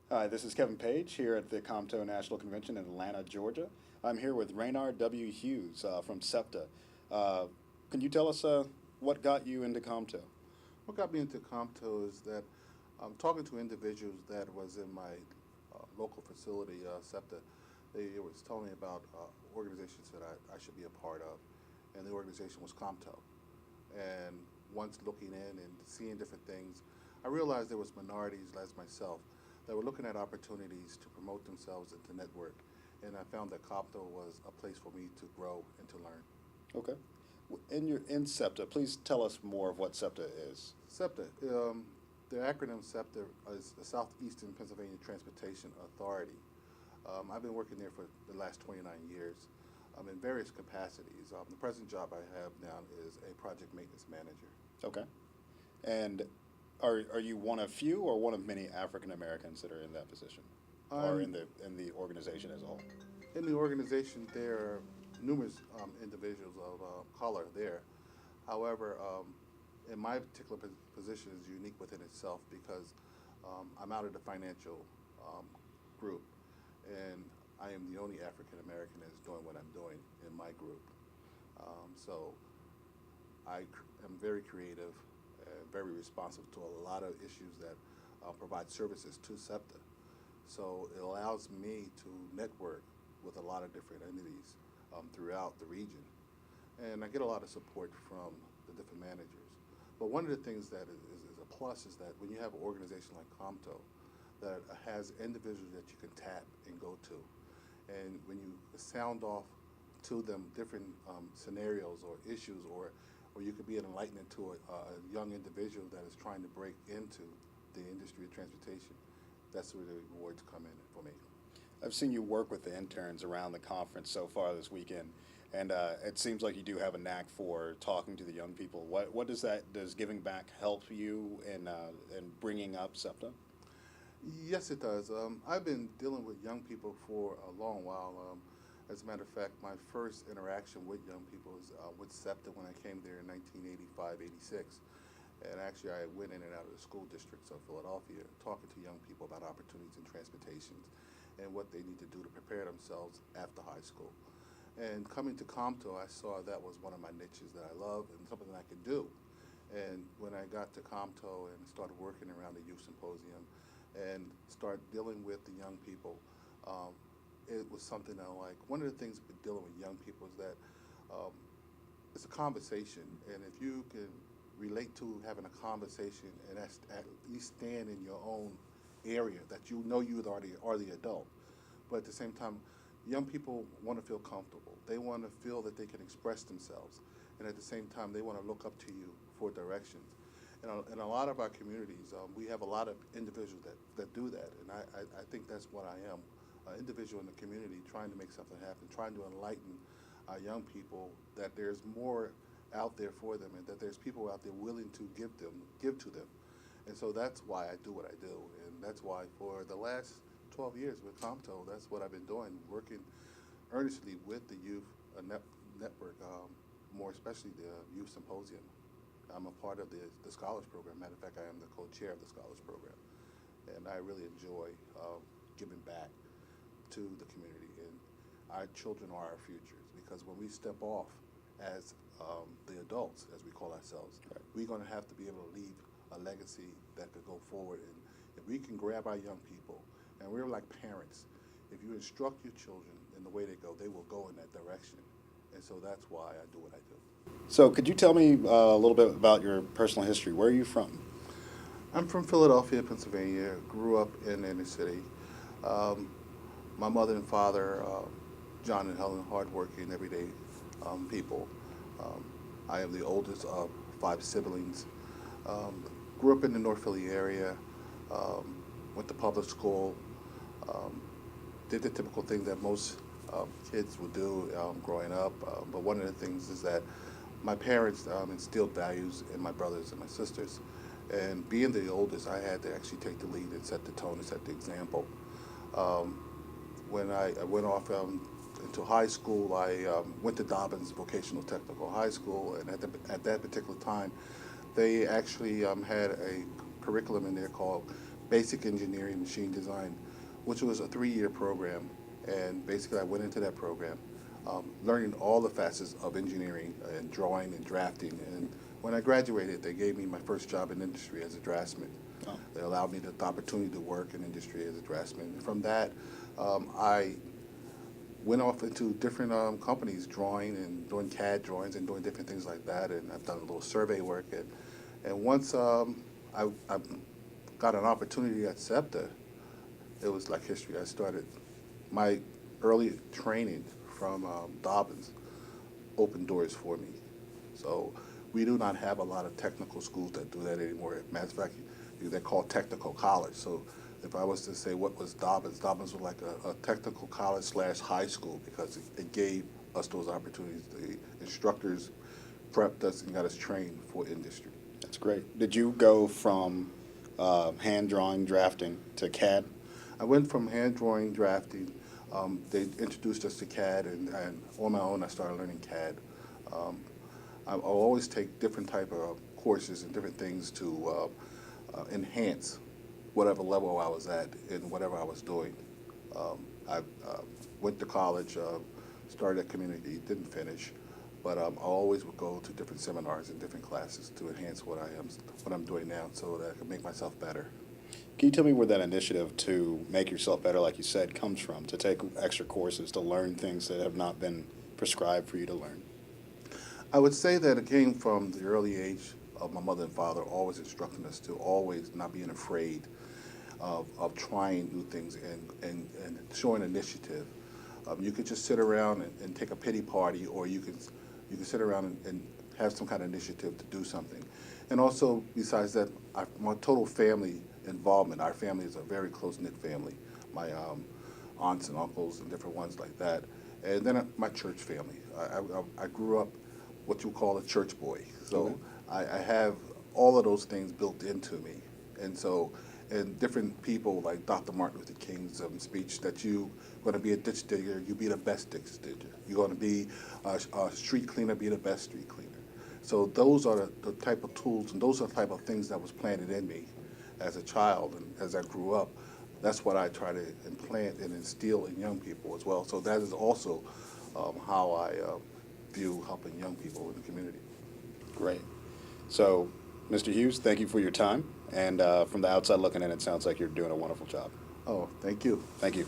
Hi, this is Kevin Page here at the COMTO National Convention in Atlanta, Georgia. I'm here with Raynard W. Hughes from SEPTA. Uh, can you tell us what got you into COMTO? What got me into Compto is that talking to individuals that was in my local facility, SEPTA, they was telling me about organizations that I should be a part of, and the organization was Compto. And once looking in and seeing different things, I realized there was minorities as myself that were looking at opportunities to promote themselves and to network. And I found that Compto was a place for me to grow and to learn. Okay. In SEPTA, please tell us more of what SEPTA is. SEPTA, the acronym SEPTA is the Southeastern Pennsylvania Transportation Authority. I've been working there for the last 29 years in various capacities. The present job I have now is a project maintenance manager. Okay. And are you one of few or one of many African Americans that are in that position, or I'm in the organization as a whole? in the organization. There are numerous individuals of color there. However, in my particular position is unique within itself because I'm out of the financial um, group, and I am the only African American that's doing what I'm doing in my group. So am very creative and very responsive to a lot of issues that provide services to SEPTA. So it allows me to network with a lot of different entities throughout the region. And I get a lot of support from the different managers. But one of the things that is a plus is that when you have an organization like Comto that has individuals that you can tap and go to, and when you sound off to them different scenarios or issues, or you could be an enlightenment to a young individual that is trying to break into the industry of transportation, that's where the rewards come in for me. I've seen you work with the interns around the conference so far this weekend, and it seems like you do have a knack for talking to the young people. What does giving back help you in bringing up SEPTA? Yes, it does. I've been dealing with young people for a long while. As a matter of fact, my first interaction with young people was with SEPTA when I came there in 1985, 86. And actually, I went in and out of the school districts of Philadelphia talking to young people about opportunities in transportation and what they need to do to prepare themselves after high school. And coming to Comto, I saw that was one of my niches that I love and something that I could do. And when I got to Comto and started working around the youth symposium and started dealing with the young people, um, it was something that I like. One of the things with dealing with young people is that um, it's a conversation, and if you can relate to having a conversation and at least stand in your own area that you know you already are the adult, but at the same time, young people want to feel comfortable. They want to feel that they can express themselves, and at the same time, they want to look up to you for directions. In a lot of our communities, we have a lot of individuals that do that, and I think that's what I am, an individual in the community trying to make something happen, trying to enlighten young people that there's more out there for them and that there's people out there willing to give to them. And so that's why I do what I do, and that's why for the last 12 years with Comto, that's what I've been doing, working earnestly with the youth network, more especially the youth symposium. I'm a part of the Scholars Program. Matter of fact, I am the co-chair of the Scholars Program, and I really enjoy giving back to the community. And our children are our futures because when we step off as the adults, as we call ourselves, Right. we're going to have to be able to leave a legacy that could go forward. And if we can grab our young people, and we're like parents, if you instruct your children in the way they go, they will go in that direction. And so that's why I do what I do. So, could you tell me a little bit about your personal history? Where are you from? I'm from Philadelphia, Pennsylvania. Grew up in the inner city. Um, my mother and father, John and Helen, hardworking, everyday people. Um, I am the oldest of five siblings. Um, Grew up in the North Philly area. Went to public school. Um, did the typical thing that most kids would do growing up. But one of the things is that my parents instilled values in my brothers and my sisters. And being the oldest, I had to actually take the lead and set the tone and set the example. Um, when I went off into high school, I went to Dobbins Vocational Technical High School, and at that particular time, they actually had a curriculum in there called basic engineering, machine design, which was a 3-year program. And basically, I went into that program, learning all the facets of engineering and drawing and drafting. And when I graduated, they gave me my first job in industry as a draftsman. Oh. They allowed me the opportunity to work in industry as a draftsman. And from that, I went off into different companies, drawing and doing CAD drawings and doing different things like that. And I've done a little survey work. And once I got an opportunity at SEPTA, it was like history. I started my early training from Dobbins opened doors for me. So we do not have a lot of technical schools that do that anymore. Matter of fact, they're called technical college. So if I was to say what was Dobbins, Dobbins was like a technical college / high school because it gave us those opportunities. The instructors prepped us and got us trained for industry. That's great. Did you go from hand drawing, drafting to CAD? I went from hand drawing, drafting. They introduced us to CAD, and on my own, I started learning CAD. I'll always take different type of courses and different things to enhance whatever level I was at in whatever I was doing. I went to college, started at community, didn't finish, but I always would go to different seminars and different classes to enhance what I'm doing now, so that I can make myself better. Can you tell me where that initiative to make yourself better, like you said, comes from? To take extra courses, to learn things that have not been prescribed for you to learn? I would say that it came from the early age of my mother and father always instructing us to always not being afraid of trying new things and showing initiative. You could just sit around and take a pity party, or you can sit around and have some kind of initiative to do something. And also, besides that, my total family involvement. Our family is a very close-knit family. My aunts and uncles and different ones like that. And then my church family. I grew up what you call a church boy. So I have all of those things built into me. And so, and different people like Dr. Martin Luther King's speech that you're going to be a ditch digger, you be the best ditch digger. You're going to be a street cleaner, be the best street cleaner. So those are the type of tools, and those are the type of things that was planted in me as a child, and as I grew up. That's what I try to implant and instill in young people as well. So that is also how I view helping young people in the community. Great. So, Mr. Hughes, thank you for your time. And from the outside looking in, it sounds like you're doing a wonderful job. Oh, thank you. Thank you.